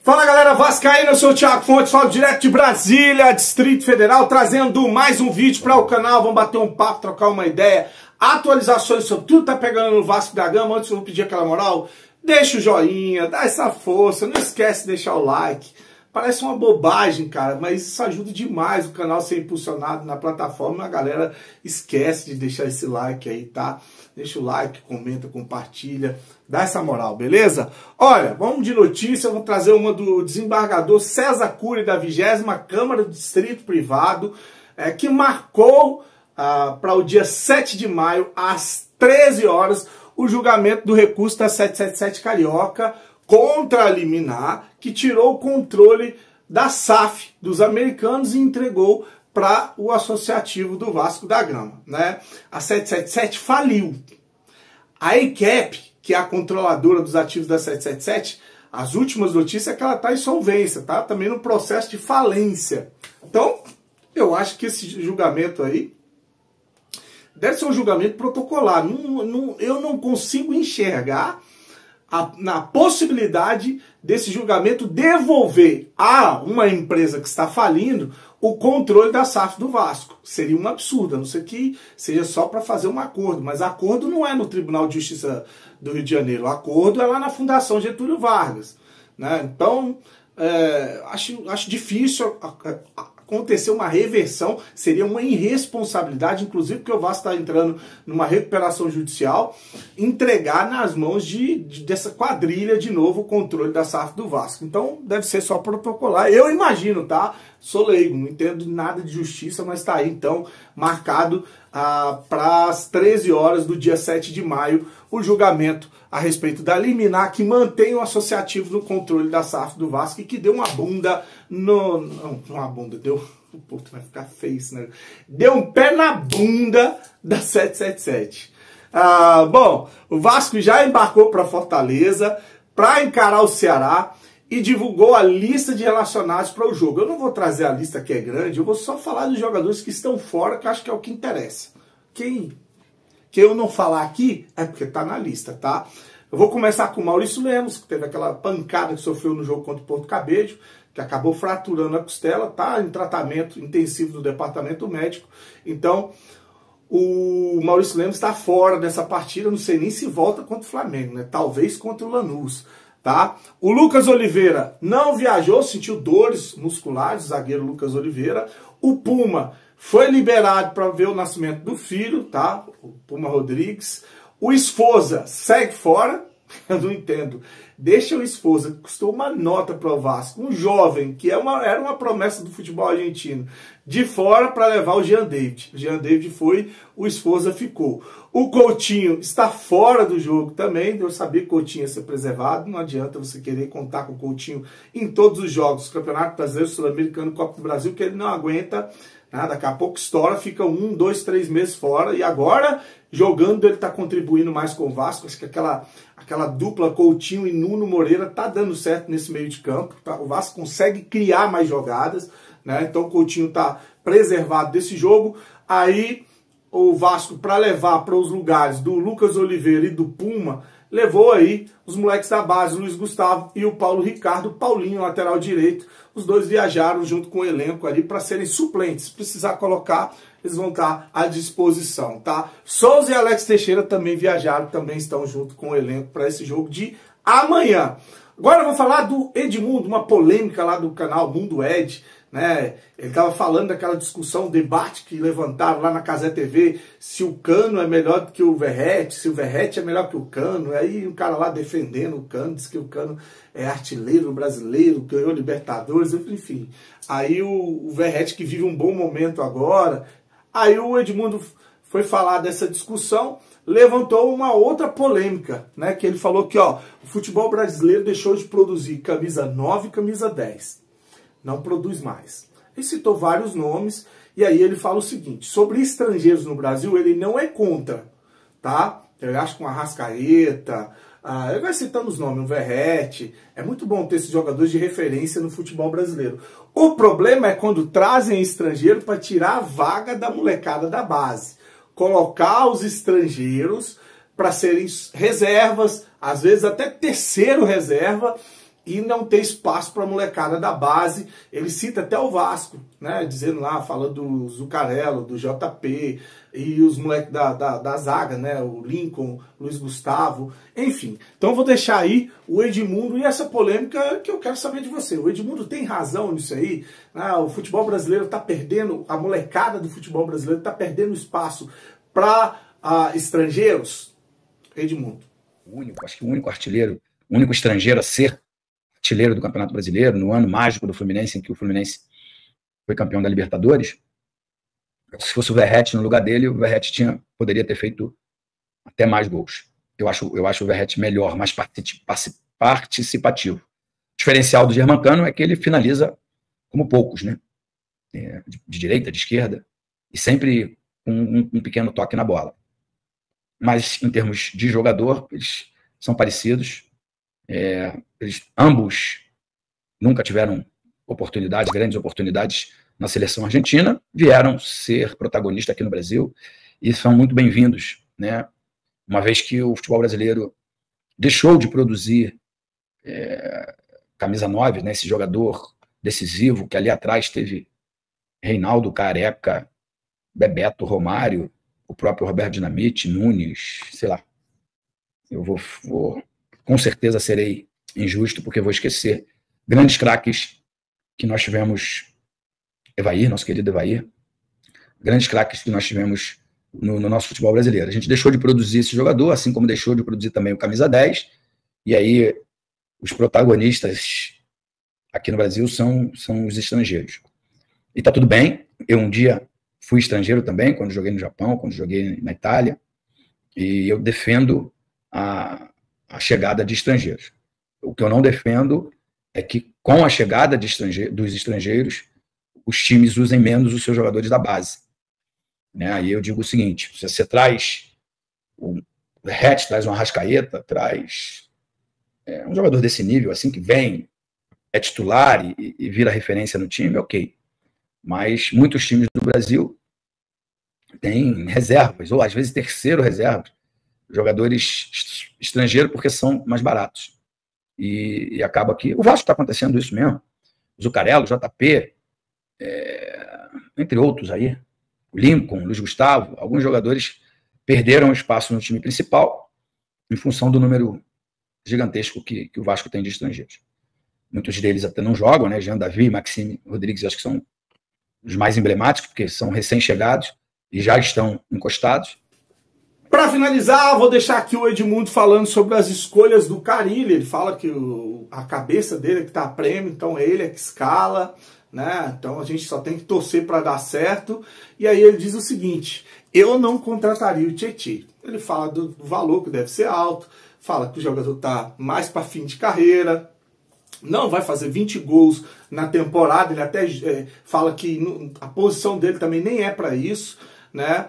Fala galera vascaína, eu sou o Thiago Fontes, falo direto de Brasília, Distrito Federal, trazendo mais um vídeo para o canal. Vamos bater um papo, trocar uma ideia, atualizações sobre tudo que tá pegando no Vasco da Gama. Antes eu vou pedir aquela moral, deixa o joinha, dá essa força, não esquece de deixar o like. Parece uma bobagem, cara, mas isso ajuda demais o canal a ser impulsionado na plataforma. A galera esquece de deixar esse like aí, tá? Deixa o like, comenta, compartilha, dá essa moral, beleza? Olha, vamos de notícia, eu vou trazer uma do desembargador César Cury, da 20ª Câmara do Distrito Privado, que marcou para o dia 7 de maio, às 13 horas, o julgamento do recurso da 777 Carioca, contra a liminar, que tirou o controle da SAF dos americanos e entregou para o associativo do Vasco da Gama, né? A 777 faliu. A EICEP, que é a controladora dos ativos da 777, as últimas notícias é que ela está em insolvência, tá? Também no processo de falência. Então, eu acho que esse julgamento aí deve ser um julgamento protocolar. Eu não consigo enxergar na possibilidade desse julgamento devolver a uma empresa que está falindo o controle da SAF do Vasco. Seria um absurdo, a não ser que seja só para fazer um acordo. Mas acordo não é no Tribunal de Justiça do Rio de Janeiro. O acordo é lá na Fundação Getúlio Vargas, né? Então, acho difícil acontecer uma reversão, seria uma irresponsabilidade, inclusive porque o Vasco está entrando numa recuperação judicial, entregar nas mãos dessa quadrilha de novo o controle da SAF do Vasco. Então deve ser só protocolar, eu imagino, tá? Sou leigo, não entendo nada de justiça, mas tá aí então marcado para as 13 horas do dia 7 de maio o julgamento a respeito da liminar que mantém o associativo no controle da SAF do Vasco e que deu uma bunda deu... O Porto vai ficar feio isso, né? Deu um pé na bunda da 777. Bom, o Vasco já embarcou para Fortaleza para encarar o Ceará e divulgou a lista de relacionados para o jogo. Eu não vou trazer a lista que é grande, eu vou só falar dos jogadores que estão fora, que eu acho que é o que interessa. Quem eu não falar aqui é porque tá na lista, tá? Eu vou começar com o Maurício Lemos, que teve aquela pancada que sofreu no jogo contra o Porto Cabedelo, que acabou fraturando a costela, tá em tratamento intensivo do departamento médico. Então, o Maurício Lemos está fora dessa partida, não sei nem se volta contra o Flamengo, né? Talvez contra o Lanús, tá? O Lucas Oliveira não viajou, sentiu dores musculares, o zagueiro Lucas Oliveira. O Puma foi liberado para ver o nascimento do filho, tá? O Puma Rodrigues. O Esforza segue fora, eu não entendo. Deixa o Esforza, que custou uma nota para o Vasco, um jovem, que era uma promessa do futebol argentino, de fora para levar o Jean David. O Jean David foi, o Esforza ficou. O Coutinho está fora do jogo também, eu sabia que o Coutinho ia ser preservado, não adianta você querer contar com o Coutinho em todos os jogos, Campeonato Brasileiro, Sul-Americano, Copa do Brasil, que ele não aguenta. Daqui a pouco estoura, fica 1, 2, 3 meses fora, e agora, jogando, ele está contribuindo mais com o Vasco. Acho que aquela dupla Coutinho e Nuno Moreira tá dando certo nesse meio de campo, tá? O Vasco consegue criar mais jogadas, né? Então o Coutinho está preservado desse jogo. Aí o Vasco, para levar para os lugares do Lucas Oliveira e do Puma, levou aí os moleques da base, o Luiz Gustavo e o Paulo Ricardo, Paulinho, lateral direito. Os dois viajaram junto com o elenco ali para serem suplentes. Se precisar colocar, eles vão estar à disposição, tá? Souza e Alex Teixeira também viajaram, também estão junto com o elenco para esse jogo de amanhã. Agora eu vou falar do Edmundo, uma polêmica lá do canal Mundo Ed, né? Ele estava falando daquela discussão, debate que levantaram lá na Cazé TV, se o Cano é melhor do que o Verratti, se o Verratti é melhor que o Cano. Aí um cara lá defendendo o Cano, diz que o Cano é artilheiro brasileiro, ganhou Libertadores, enfim. Aí o Verratti, que vive um bom momento agora. Aí o Edmundo foi falar dessa discussão, levantou uma outra polêmica, né? Que ele falou que, ó, o futebol brasileiro deixou de produzir camisa 9 e camisa 10. Não produz mais. Ele citou vários nomes, e aí ele fala o seguinte: sobre estrangeiros no Brasil, ele não é contra, tá? Ele acha que um Arrascaeta, ele vai citando os nomes, um Verratti. É muito bom ter esses jogadores de referência no futebol brasileiro. O problema é quando trazem estrangeiro para tirar a vaga da molecada da base. Colocar os estrangeiros para serem reservas, às vezes até terceiro reserva, e não ter espaço para a molecada da base. Ele cita até o Vasco, né, dizendo lá, falando do Zuccarello, do JP, e os moleques da zaga, né, o Lincoln, Luiz Gustavo, enfim. Então eu vou deixar aí o Edmundo e essa polêmica que eu quero saber de você. O Edmundo tem razão nisso aí? O futebol brasileiro está perdendo, a molecada do futebol brasileiro está perdendo espaço para estrangeiros? Edmundo. Acho que o único artilheiro, o único estrangeiro a ser artilheiro do Campeonato Brasileiro, no ano mágico do Fluminense, em que o Fluminense foi campeão da Libertadores, se fosse o Verratti no lugar dele, o Verratti poderia ter feito até mais gols. Eu acho o Verratti melhor, mais participativo. O diferencial do Germancano é que ele finaliza como poucos, né? De direita, de esquerda, e sempre com um pequeno toque na bola. Mas, em termos de jogador, eles são parecidos. Ambos nunca tiveram grandes oportunidades na seleção argentina, vieram ser protagonistas aqui no Brasil e são muito bem-vindos, né? Uma vez que o futebol brasileiro deixou de produzir camisa 9, né? Esse jogador decisivo que ali atrás teve Reinaldo, Careca, Bebeto, Romário, o próprio Roberto Dinamite, Nunes, sei lá. Eu vou com certeza serei injusto, porque vou esquecer grandes craques que nós tivemos, Evair, nosso querido Evair, grandes craques que nós tivemos no nosso futebol brasileiro. A gente deixou de produzir esse jogador, assim como deixou de produzir também o camisa 10, e aí os protagonistas aqui no Brasil são os estrangeiros. E tá tudo bem, eu um dia fui estrangeiro também, quando joguei no Japão, quando joguei na Itália, e eu defendo a chegada de estrangeiros. O que eu não defendo é que, com a chegada dos estrangeiros, os times usem menos os seus jogadores da base. Né? Aí eu digo o seguinte, se você traz o Verratti, traz um Arrascaeta, traz um jogador desse nível, assim, que vem, é titular e vira referência no time, ok. Mas muitos times do Brasil têm reservas, ou às vezes terceiro reservas, jogadores estrangeiros porque são mais baratos. E acaba que o Vasco está acontecendo isso mesmo. O Zuccarello, JP, entre outros aí, o Lincoln, Luiz Gustavo, alguns jogadores perderam espaço no time principal em função do número gigantesco que o Vasco tem de estrangeiros. Muitos deles até não jogam, né? Jean Davi, Maxime Rodrigues, acho que são os mais emblemáticos, porque são recém-chegados e já estão encostados. Para finalizar, vou deixar aqui o Edmundo falando sobre as escolhas do Carille. Ele fala que a cabeça dele é que tá a prêmio, então é ele que escala, né? Então a gente só tem que torcer para dar certo. E aí ele diz o seguinte: eu não contrataria o Tietê. Ele fala do valor que deve ser alto, fala que o jogador tá mais para fim de carreira, não vai fazer 20 gols na temporada. Ele até fala que a posição dele também nem é para isso, né?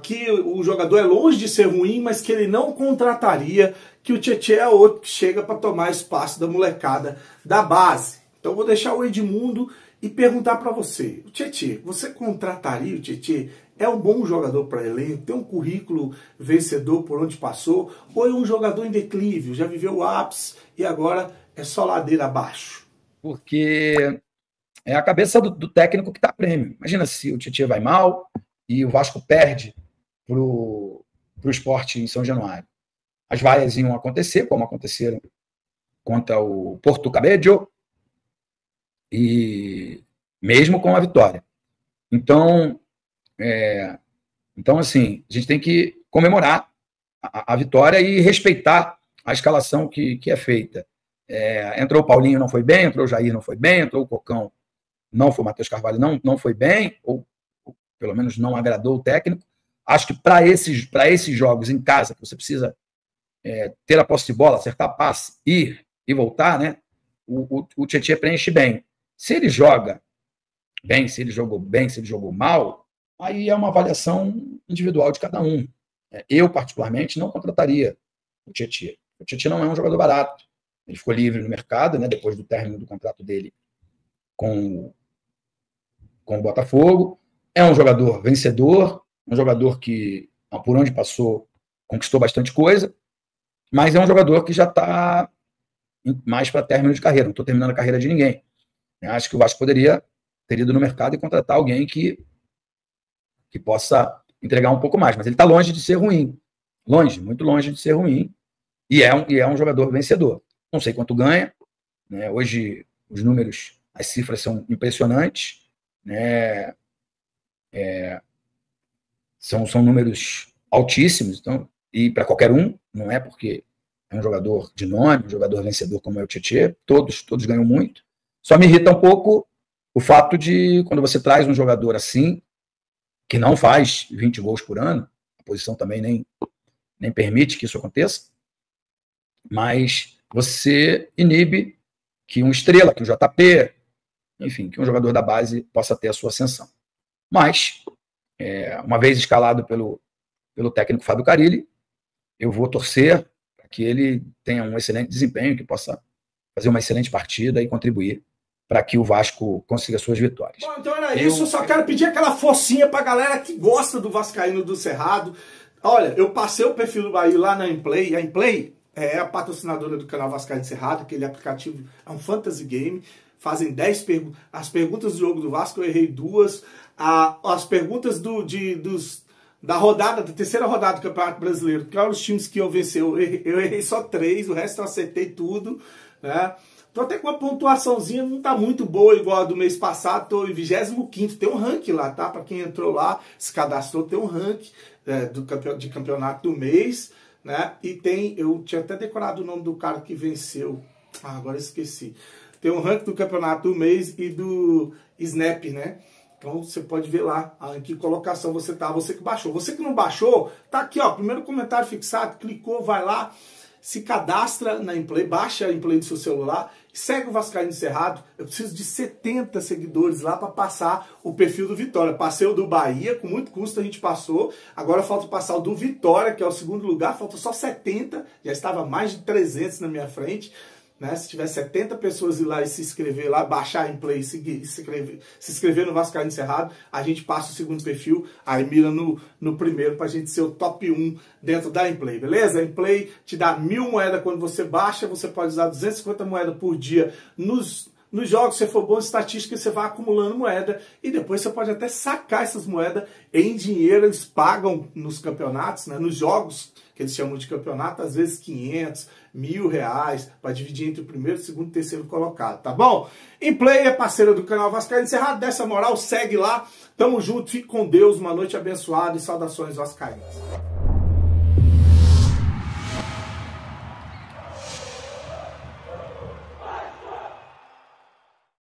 Que o jogador é longe de ser ruim, mas que ele não contrataria, que o Tietê é outro que chega para tomar espaço da molecada da base. Então vou deixar o Edmundo e perguntar para você: o Tietê, você contrataria o Tietê? É um bom jogador para elenco? Tem um currículo vencedor por onde passou? Ou é um jogador em declívio, já viveu o ápice e agora é só ladeira abaixo? Porque é a cabeça do técnico que está a prêmio. Imagina se o Tietê vai mal e o Vasco perde para o Sport em São Januário. As vaias iam acontecer, como aconteceram contra o Porto Cabello, e mesmo com a vitória. Então, assim, a gente tem que comemorar a vitória e respeitar a escalação que é feita. Entrou o Paulinho, não foi bem, entrou o Jair, não foi bem, entrou o Cocão, não foi o Matheus Carvalho, não foi bem, ou pelo menos não agradou o técnico. Acho que para esses jogos em casa, que você precisa ter a posse de bola, acertar passe, ir e voltar, né? O Tietê preenche bem. Se ele joga bem, se ele jogou bem, se ele jogou mal, aí é uma avaliação individual de cada um. Eu, particularmente, não contrataria o Tietê. O Tietê não é um jogador barato. Ele ficou livre no mercado, né, depois do término do contrato dele com o Botafogo. É um jogador vencedor, um jogador que, por onde passou, conquistou bastante coisa, mas é um jogador que já está mais para término de carreira, não estou terminando a carreira de ninguém. Acho que o Vasco poderia ter ido no mercado e contratar alguém que possa entregar um pouco mais, mas ele está longe de ser ruim, longe, muito longe de ser ruim, e é um jogador vencedor. Não sei quanto ganha, né? Hoje os números, as cifras são impressionantes, né? São números altíssimos, então, e para qualquer um, não é porque é um jogador de nome, um jogador vencedor como é o Tietê, todos ganham muito. Só me irrita um pouco o fato de, quando você traz um jogador assim, que não faz 20 gols por ano, a posição também nem permite que isso aconteça, mas você inibe que um Estrela, que um JP, enfim, que um jogador da base possa ter a sua ascensão. Mas, uma vez escalado pelo técnico Fábio Carille, eu vou torcer para que ele tenha um excelente desempenho, que possa fazer uma excelente partida e contribuir para que o Vasco consiga suas vitórias. Bom, então era isso. Eu só quero pedir aquela forcinha para a galera que gosta do Vascaíno do Cerrado. Olha, eu passei o perfil do Bahia lá na Inplay. A Inplay é a patrocinadora do canal Vascaíno do Cerrado. Aquele aplicativo é um fantasy game. Fazem 10 perguntas. As perguntas do jogo do Vasco eu errei 2. As perguntas da rodada, da terceira rodada do Campeonato Brasileiro, que eram os times que iam vencer, eu errei só 3, o resto eu acertei tudo, né? Tô até com uma pontuaçãozinha, não tá muito boa igual a do mês passado, tô em 25º, tem um ranking lá, tá? Para quem entrou lá, se cadastrou, tem um ranking de campeonato do mês, né? E eu tinha até decorado o nome do cara que venceu, agora esqueci. Tem um ranking do campeonato do mês e do Snap, né? Então você pode ver lá em que colocação você tá, você que baixou. Você que não baixou, tá aqui, ó, primeiro comentário fixado, clicou, vai lá, se cadastra na Inplay, baixa a Inplay do seu celular, segue o Vascaíno Cerrado. Eu preciso de 70 seguidores lá para passar o perfil do Vitória. Passei o do Bahia, com muito custo a gente passou. Agora falta passar o do Vitória, que é o segundo lugar. Falta só 70, já estava mais de 300 na minha frente. Né? Se tiver 70 pessoas ir lá e se inscrever lá, baixar a Inplay, se inscrever no Vascaíno Cerrado, a gente passa o segundo perfil, aí mira no primeiro pra gente ser o top 1 dentro da Inplay, beleza? A Inplay te dá 1000 moedas quando você baixa, você pode usar 250 moedas por dia nos jogos. Se for bom em estatística, você vai acumulando moeda e depois você pode até sacar essas moedas em dinheiro. Eles pagam nos campeonatos, né, nos jogos que eles chamam de campeonato, às vezes 500, R$1.000 para dividir entre o primeiro, segundo e terceiro colocado, tá bom? Inplay é parceira do canal Vascaíno Cerrado, dessa moral, segue lá, tamo junto, fique com Deus, uma noite abençoada e saudações vascaínas.